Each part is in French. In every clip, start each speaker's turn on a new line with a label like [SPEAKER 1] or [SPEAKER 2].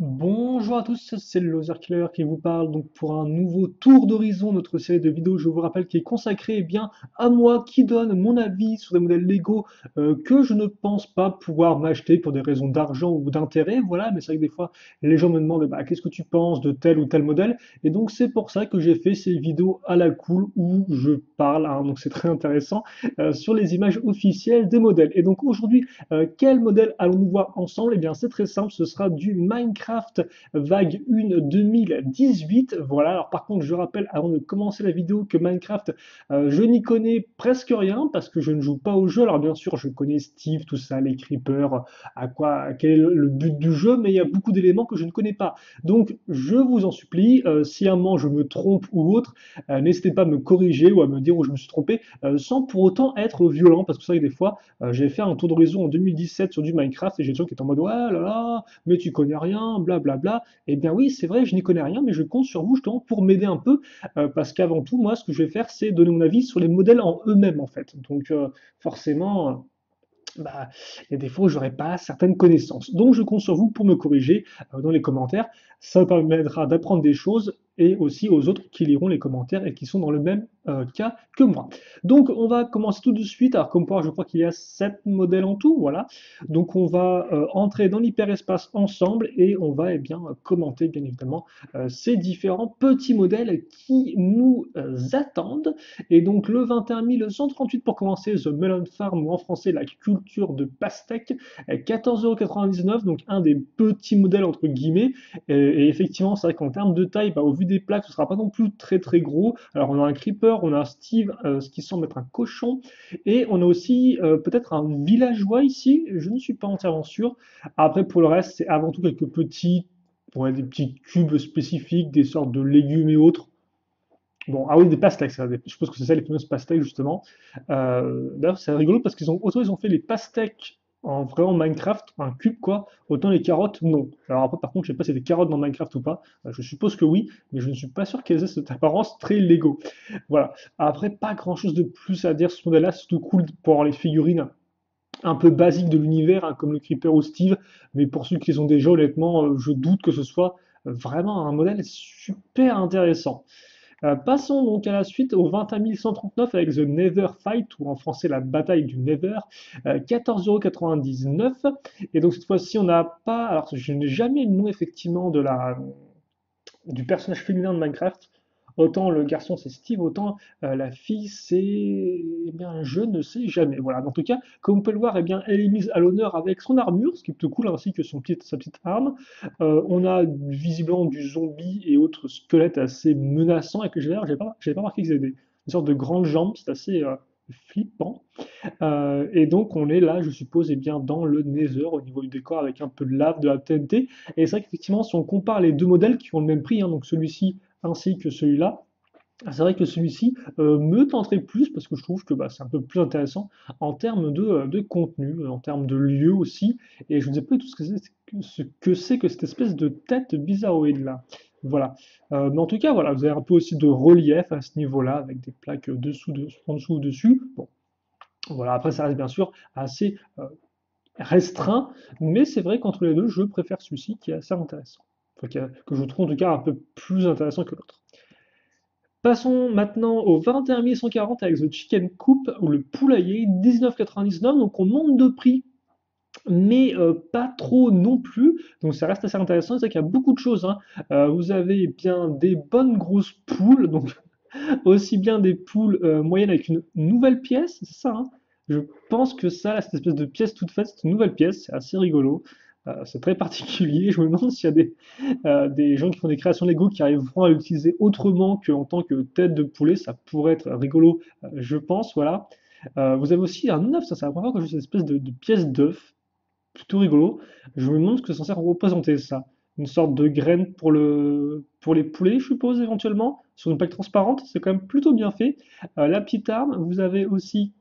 [SPEAKER 1] Bonjour à tous, c'est le Loser Killer qui vous parle donc pour un nouveau tour d'horizon, notre série de vidéos, je vous rappelle, qui est consacrée bien à moi, qui donne mon avis sur des modèles Lego que je ne pense pas pouvoir m'acheter pour des raisons d'argent ou d'intérêt, voilà, mais c'est vrai que des fois les gens me demandent bah, qu'est-ce que tu penses de tel ou tel modèle, et donc c'est pour ça que j'ai fait ces vidéos à la cool où je parle, hein, donc c'est très intéressant, sur les images officielles des modèles. Et donc aujourd'hui, quel modèle allons-nous voir ensemble? Eh bien, c'est très simple, ce sera du Minecraft Vague 1 2018. Voilà, alors par contre, je rappelle avant de commencer la vidéo que Minecraft, je n'y connais presque rien parce que je ne joue pas au jeu. Alors bien sûr, je connais Steve, tout ça, les creepers, quel est le but du jeu, mais il y a beaucoup d'éléments que je ne connais pas. Donc, je vous en supplie, si à un moment je me trompe ou autre, n'hésitez pas à me corriger ou à me dire où je me suis trompé, sans pour autant être violent, parce que c'est vrai que des fois, j'ai fait un tour d'horizon en 2017 sur du Minecraft et j'ai des gens qui étaient en mode ouais là là, mais tu connais rien, blablabla. Bla, bla. Eh bien oui, c'est vrai, je n'y connais rien, mais je compte sur vous justement pour m'aider un peu, parce qu'avant tout, moi, ce que je vais faire, c'est donner mon avis sur les modèles en eux-mêmes en fait. Donc forcément, bah, il y a des fois où j'aurais pas certaines connaissances. Donc je compte sur vous pour me corriger dans les commentaires. Ça me permettra d'apprendre des choses et aussi aux autres qui liront les commentaires et qui sont dans le même cas que moi. Donc on va commencer tout de suite. Alors comme quoi, je crois qu'il y a 7 modèles en tout, voilà. Donc on va entrer dans l'hyperespace ensemble et on va bien commenter bien évidemment ces différents petits modèles qui nous attendent. Et donc le 21 138 pour commencer, The Melon Farm, ou en français la culture de pastèque, 14,99 €, donc un des petits modèles entre guillemets. Et effectivement, c'est vrai qu'en termes de taille, bah, au vu des plaques, ce sera pas non plus très très gros. Alors on a un Creeper, on a un Steve, ce qui semble être un cochon, et on a aussi peut-être un villageois ici, je ne suis pas entièrement sûr. Après pour le reste, c'est avant tout quelques petits, ouais, des petits cubes spécifiques, des sortes de légumes et autres. Bon, ah oui, des pastèques, je suppose que c'est ça les fameuses pastèques justement. D'ailleurs, c'est rigolo parce autant ils ont fait les pastèques en vraiment Minecraft, un cube quoi, autant les carottes, non. Alors après, par contre, je sais pas si c'est des carottes dans Minecraft ou pas. Je suppose que oui, mais je ne suis pas sûr qu'elles aient cette apparence très Lego. Voilà. Après, pas grand chose de plus à dire sur ce modèle-là, c'est surtout cool pour avoir les figurines un peu basiques de l'univers, hein, comme le Creeper ou Steve. Mais pour ceux qui les ont déjà, honnêtement, je doute que ce soit vraiment un modèle super intéressant. Passons donc à la suite au 21 139 avec The Nether Fight, ou en français la bataille du Nether, 14,99 €. Et donc cette fois-ci, on n'a pas, alors je n'ai jamais le nom effectivement du personnage féminin de Minecraft. Autant le garçon c'est Steve, autant la fille c'est, eh bien, je ne sais jamais. Voilà. En tout cas, comme vous pouvez le voir, eh bien, elle est mise à l'honneur avec son armure, ce qui est plutôt cool, ainsi que sa petite arme. On a visiblement du zombie et autres squelettes assez menaçants, et que d'ailleurs, j'avais pas remarqué qu'ils avaient une sorte de grandes jambes, c'est assez flippant. Et donc on est là, je suppose, bien, dans le Nether au niveau du décor avec un peu de lave, de la TNT. Et c'est vrai qu'effectivement, si on compare les deux modèles qui ont le même prix, hein, donc celui-ci ainsi que celui-là, c'est vrai que celui-ci me tenterait plus parce que je trouve que bah, c'est un peu plus intéressant en termes de contenu, en termes de lieu aussi. Et je ne sais pas tout ce que c'est que cette espèce de tête bizarroïde là. Voilà. Mais en tout cas, voilà, vous avez un peu aussi de relief à ce niveau-là avec des plaques en dessous ou dessus. Bon, voilà, après ça reste bien sûr assez restreint, mais c'est vrai qu'entre les deux, je préfère celui-ci qui est assez intéressant. Enfin, que je trouve en tout cas un peu plus intéressant que l'autre. Passons maintenant au 21 140 avec The Chicken Coop ou le poulailler, 19,99 €. Donc on monte de prix, mais pas trop non plus. Donc ça reste assez intéressant. C'est vrai qu'il y a beaucoup de choses, hein. Vous avez bien des bonnes grosses poules, donc aussi bien des poules moyennes avec une nouvelle pièce, c'est ça, hein. Je pense que ça, là, cette espèce de pièce toute faite, c'est une nouvelle pièce, c'est assez rigolo. C'est très particulier. Je me demande s'il y a des gens qui font des créations Lego qui arriveront à l'utiliser autrement qu'en tant que tête de poulet. Ça pourrait être rigolo, je pense. Voilà. Vous avez aussi un œuf, ça c'est la première fois que je vois cette espèce de pièce d'œuf, plutôt rigolo. Je me demande ce que c'est censé représenter ça. Une sorte de graine pour les poulets, je suppose, éventuellement, sur une plaque transparente. C'est quand même plutôt bien fait. La petite arme, vous avez aussi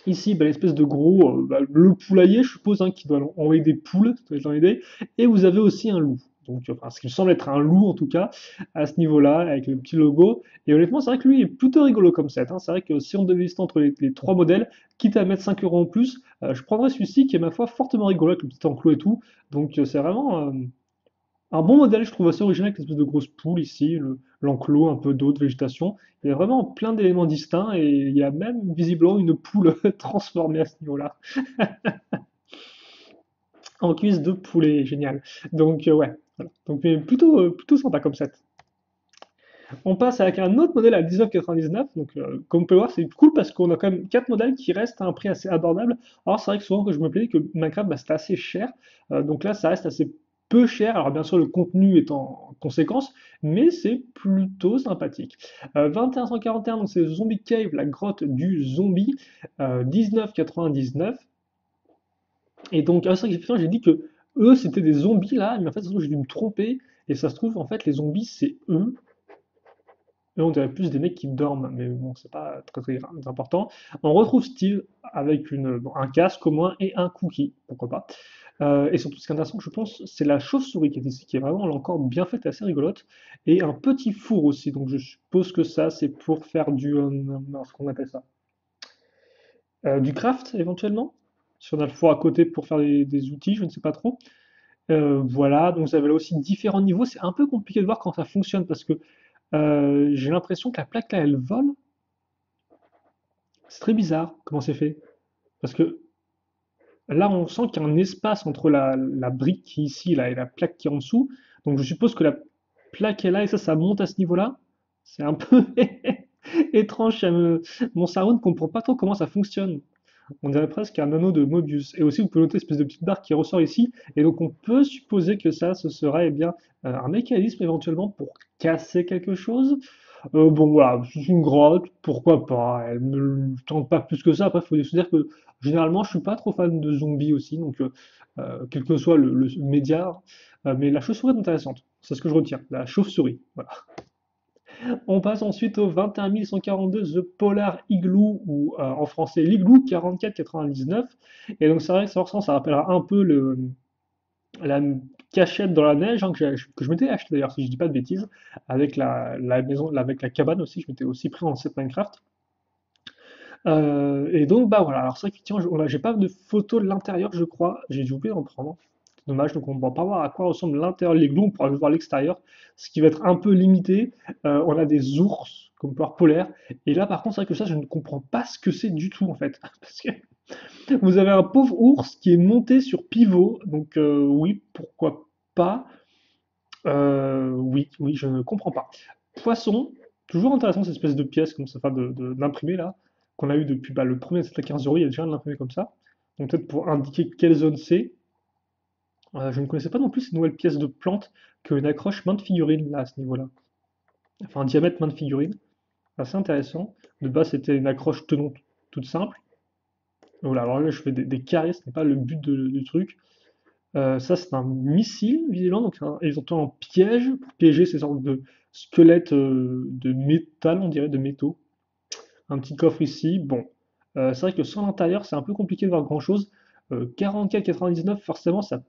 [SPEAKER 1] ici bah, l'espèce de gros, bah, le poulailler, je suppose, hein, qui doit envoyer des poules, ça doit être dans l'idée. Et vous avez aussi un loup. Donc, enfin, ce qui me semble être un loup, en tout cas, à ce niveau-là, avec le petit logo. Et honnêtement, c'est vrai que lui est plutôt rigolo comme set, hein. C'est vrai que si on devait lister entre les trois modèles, quitte à mettre 5 € en plus, je prendrais celui-ci qui est, ma foi, fortement rigolo avec le petit enclos et tout. Donc, c'est vraiment. Un bon modèle, je trouve assez original avec l'espèce de grosse poule ici, l'enclos, un peu d'eau, de végétation. Il y a vraiment plein d'éléments distincts et il y a même visiblement une poule transformée à ce niveau-là. En cuisse de poulet, génial. Donc ouais, voilà. Donc mais plutôt sympa comme set. On passe avec un autre modèle à 19,99. Donc comme on peut voir, c'est cool parce qu'on a quand même quatre modèles qui restent à un prix assez abordable. Alors c'est vrai que souvent que je me plaignais que Minecraft bah, c'était assez cher. Donc là ça reste assez peu cher. Alors bien sûr le contenu est en conséquence, mais c'est plutôt sympathique. 2141, donc c'est Zombie Cave, la grotte du zombie, 19,99. Et donc, ah, c'est vrai que j'ai dit que eux, c'était des zombies là, mais en fait, ça se trouve, j'ai dû me tromper. Et ça se trouve, en fait, les zombies, c'est eux. Eux, on dirait plus des mecs qui dorment, mais bon, c'est pas très important. On retrouve Steve avec bon, un casque au moins et un cookie, pourquoi pas. Et surtout, ce qui est intéressant, je pense, c'est la chauve-souris qui est ici, qui est vraiment là encore bien faite, assez rigolote. Et un petit four aussi, donc je suppose que ça, c'est pour faire ce qu'on appelle ça, du craft éventuellement. Si on a le four à côté pour faire des outils, je ne sais pas trop. Voilà, donc vous avez là aussi différents niveaux. C'est un peu compliqué de voir quand ça fonctionne parce que j'ai l'impression que la plaque là, elle vole. C'est très bizarre comment c'est fait. Parce que là, on sent qu'il y a un espace entre la brique qui est ici là, et la plaque qui est en dessous. Donc je suppose que la plaque est là et ça monte à ce niveau-là. C'est un peu étrange. Mon cerveau ne comprend pas trop comment ça fonctionne. On dirait presque un anneau de Mobius. Et aussi, vous pouvez noter une espèce de petite barre qui ressort ici. Et donc, on peut supposer que ça, ce serait eh bien un mécanisme éventuellement pour casser quelque chose. Bon, voilà, c'est une grotte, pourquoi pas. Elle me tente pas plus que ça. Après, il faut se dire que généralement, je suis pas trop fan de zombies aussi. Donc, quel que soit le média. Mais la chauve-souris est intéressante. C'est ce que je retiens. La chauve-souris. Voilà. On passe ensuite au 21 142 The Polar Igloo, ou en français l'Igloo 44,99. Et donc c'est vrai que ça rappellera un peu la cachette dans la neige hein, que je m'étais acheté d'ailleurs, si je dis pas de bêtises, avec la maison, avec la cabane aussi, je m'étais aussi pris en set Minecraft. Et donc bah voilà, alors ça effectivement, j'ai pas de photo de l'intérieur, je crois, j'ai oublié d'en prendre. Dommage, donc on ne va pas voir à quoi ressemble l'intérieur de l'igloo, on pourra juste voir l'extérieur, ce qui va être un peu limité. On a des ours, comme peur polaire, et là par contre, c'est vrai que ça, je ne comprends pas ce que c'est du tout en fait. Parce que vous avez un pauvre ours qui est monté sur pivot, donc oui, pourquoi pas. Oui, je ne comprends pas. Poisson, toujours intéressant cette espèce de pièce comme ça, enfin d'imprimer là, qu'on a eu depuis bah, le premier, c'était à 15 euros, il y a déjà de l'imprimer comme ça. Donc peut-être pour indiquer quelle zone c'est. Je ne connaissais pas non plus ces nouvelles pièces de plantes qu'une accroche main de figurine là à ce niveau-là. Enfin un diamètre main de figurine, assez intéressant. De base c'était une accroche tenante toute simple. Voilà, alors là je fais des carrés, ce n'est pas le but du truc. Ça c'est un missile visiblement, donc ils ont un piège pour piéger ces sortes de squelettes de métal, on dirait de métaux. Un petit coffre ici, bon. C'est vrai que sans l'intérieur c'est un peu compliqué de voir grand-chose. 44,99 forcément ça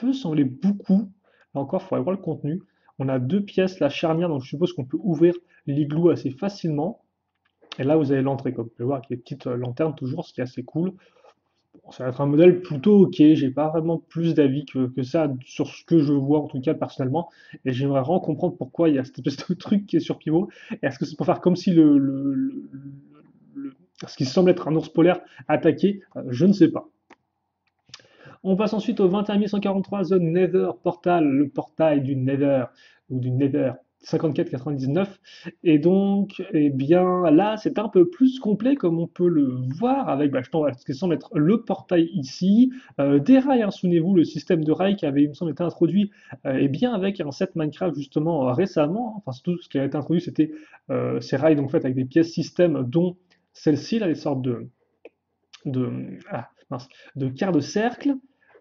[SPEAKER 1] peut sembler beaucoup. Là encore, il faudrait voir le contenu. On a deux pièces, la charnière, donc je suppose qu'on peut ouvrir l'igloo assez facilement. Et là, vous avez l'entrée, comme vous pouvez voir, avec les petites lanternes toujours, ce qui est assez cool. Bon, ça va être un modèle plutôt ok, j'ai pas vraiment plus d'avis que ça sur ce que je vois, en tout cas personnellement. Et j'aimerais vraiment comprendre pourquoi il y a cette espèce de truc qui est sur pivot. Et est-ce que c'est pour faire comme si ce qui semble être un ours polaire attaqué? Je ne sais pas. On passe ensuite au 21 143 The Nether Portal, le portail du Nether, ou du Nether, 54,99. Et donc, eh bien, là, c'est un peu plus complet, comme on peut le voir, avec ce qui semble être le portail ici, des rails, hein, souvenez-vous, le système de rails qui avait, il me semble, été introduit, et bien avec un set Minecraft, justement, récemment, enfin, tout ce qui a été introduit, c'était ces rails, donc, en fait, avec des pièces système, dont celle-ci, là, des sortes mince, de quart de cercle.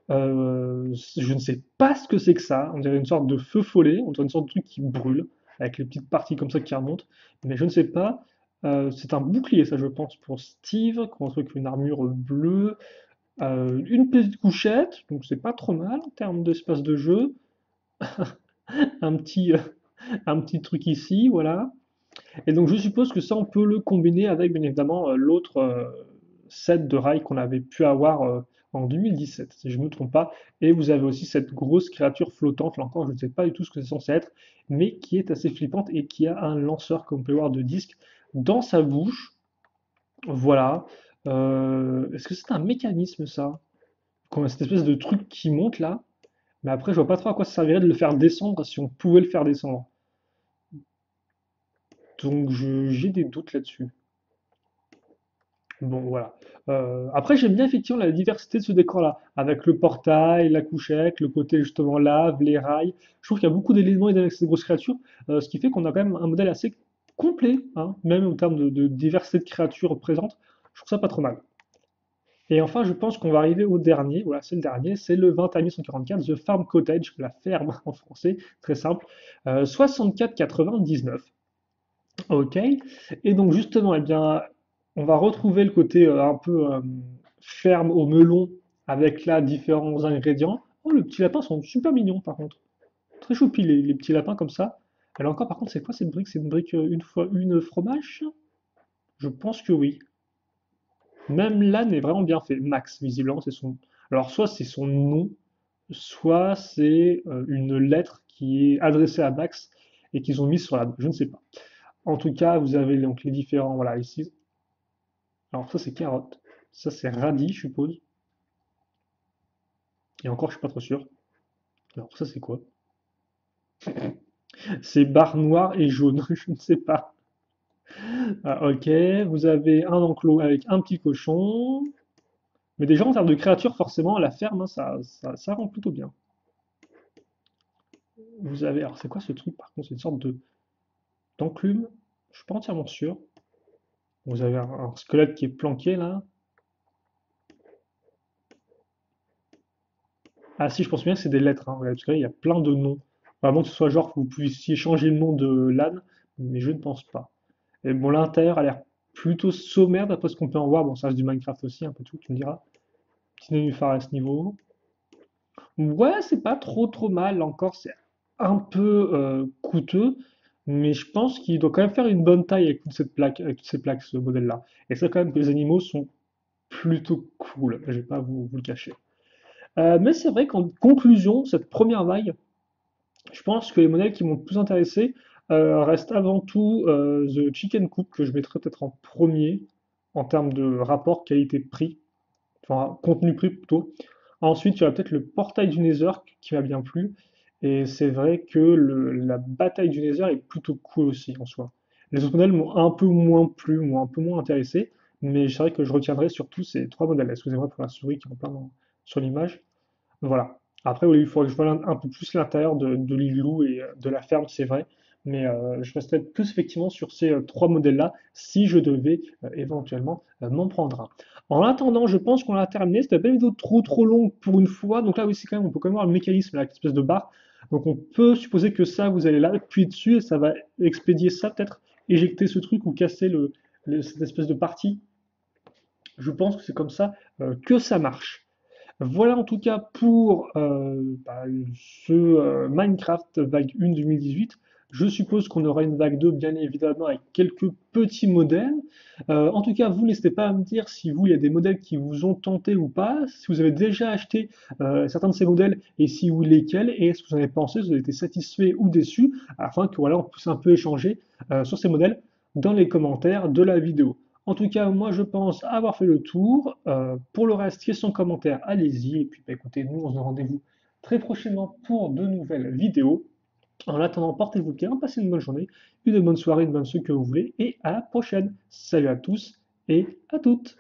[SPEAKER 1] Je ne sais pas ce que c'est que ça. On dirait une sorte de feu follet, on dirait une sorte de truc qui brûle, avec les petites parties comme ça qui remontent. Mais je ne sais pas. C'est un bouclier, ça, je pense, pour Steve, construit avec une armure bleue. Une petite couchette, donc c'est pas trop mal en termes d'espace de jeu. Un petit, euh, un petit truc ici, voilà. Et donc je suppose que ça, on peut le combiner avec, bien évidemment, l'autre set de rails qu'on avait pu avoir en 2017, si je ne me trompe pas. Et vous avez aussi cette grosse créature flottante, là encore, je ne sais pas du tout ce que c'est censé être, mais qui est assez flippante et qui a un lanceur, comme on peut voir, de disques dans sa bouche. Voilà. Est-ce que c'est un mécanisme, ça? Comme cette espèce de truc qui monte là? Mais après, je vois pas trop à quoi ça servirait de le faire descendre si on pouvait le faire descendre. Donc j'ai des doutes là-dessus. Bon, voilà. Après, j'aime bien effectivement la diversité de ce décor-là, avec le portail, la couchette, le côté justement lave, les rails. Je trouve qu'il y a beaucoup d'éléments avec ces grosses créatures, ce qui fait qu'on a quand même un modèle assez complet, hein, même en termes de diversité de créatures présentes. Je trouve ça pas trop mal. Et enfin, je pense qu'on va arriver au dernier. Voilà, c'est le dernier. C'est le 21144, The Farm Cottage, la ferme en français, très simple. 64,99. Ok. Et donc justement, eh bien, on va retrouver le côté un peu ferme au melon avec là différents ingrédients. Oh, les petits lapins sont super mignons par contre. Très choupis les petits lapins comme ça. Alors encore par contre, c'est quoi cette brique? C'est une brique une fois une fromage? Je pense que oui. Même l'âne est vraiment bien fait. Max, visiblement, c'est son. Alors soit c'est son nom, soit c'est une lettre qui est adressée à Max et qu'ils ont mise sur la. Je ne sais pas. En tout cas, vous avez donc les différents. Voilà, ici. Alors ça c'est carotte. Ça c'est radis, je suppose. Et encore, je suis pas trop sûr. Alors ça c'est quoi? C'est barre noire et jaune. Je ne sais pas. Ah, ok, vous avez un enclos avec un petit cochon. Mais déjà en termes de créatures, forcément, la ferme, hein, ça rend plutôt bien. Vous avez. Alors c'est quoi ce truc par contre? C'est une sorte de d'enclume. Je suis pas entièrement sûr. Vous avez un squelette qui est planqué là. Ah si, je pense bien que c'est des lettres, hein, ouais, parce que là, il y a plein de noms. Vraiment que ce soit genre que vous puissiez changer le nom de l'âne, mais je ne pense pas. Et bon, l'intérieur a l'air plutôt sommaire d'après ce qu'on peut en voir. Bon, ça reste du Minecraft aussi, un peu tout, tu me diras. Petit nénuphar à ce niveau. Ouais, c'est pas trop mal. Là encore, c'est un peu coûteux, mais je pense qu'il doit quand même faire une bonne taille avec toute cette plaque, avec toutes ces plaques, ce modèle-là. Et c'est quand même que les animaux sont plutôt cool. Je vais pas vous le cacher. Mais c'est vrai qu'en conclusion, cette première vague, je pense que les modèles qui m'ont le plus intéressé restent avant tout The Chicken Coop, que je mettrais peut-être en premier en termes de rapport qualité-prix, enfin contenu-prix plutôt. Ensuite, il y aura peut-être le portail du Nether qui m'a bien plu. Et c'est vrai que la bataille du Nether est plutôt cool aussi en soi. Les autres modèles m'ont un peu moins plu, m'ont un peu moins intéressé, mais c'est vrai que je retiendrai surtout ces trois modèles. Excusez-moi pour la souris qui est en plein sur l'image. Voilà. Après, oui, il faudrait que je voie un peu plus l'intérieur de l'igloo et de la ferme, c'est vrai. Mais je resterai plus effectivement sur ces trois modèles-là si je devais éventuellement m'en prendre un. En attendant, je pense qu'on a terminé. C'était pas une vidéo trop longue pour une fois. Donc là, oui, c'est quand même, on peut quand même voir le mécanisme, là, avec cette espèce de barre. Donc on peut supposer que ça, vous allez là, appuyer dessus et ça va expédier ça, peut-être éjecter ce truc ou casser cette espèce de partie. Je pense que c'est comme ça que ça marche. Voilà en tout cas pour ce Minecraft vague 1 2018. Je suppose qu'on aura une vague 2 bien évidemment avec quelques petits modèles. En tout cas, vous n'hésitez pas à me dire si vous, il y a des modèles qui vous ont tenté ou pas, si vous avez déjà acheté certains de ces modèles et si oui, lesquels, et ce que vous en avez pensé, si vous avez été satisfait ou déçu, afin que voilà, on puisse un peu échanger sur ces modèles dans les commentaires de la vidéo. En tout cas, moi je pense avoir fait le tour. Pour le reste, questions, commentaires, allez-y. Et puis bah, écoutez, nous on se donne rendez-vous très prochainement pour de nouvelles vidéos. En attendant, portez-vous bien, passez une bonne journée, une bonne soirée, une bonne ce que vous voulez, et à la prochaine. Salut à tous et à toutes.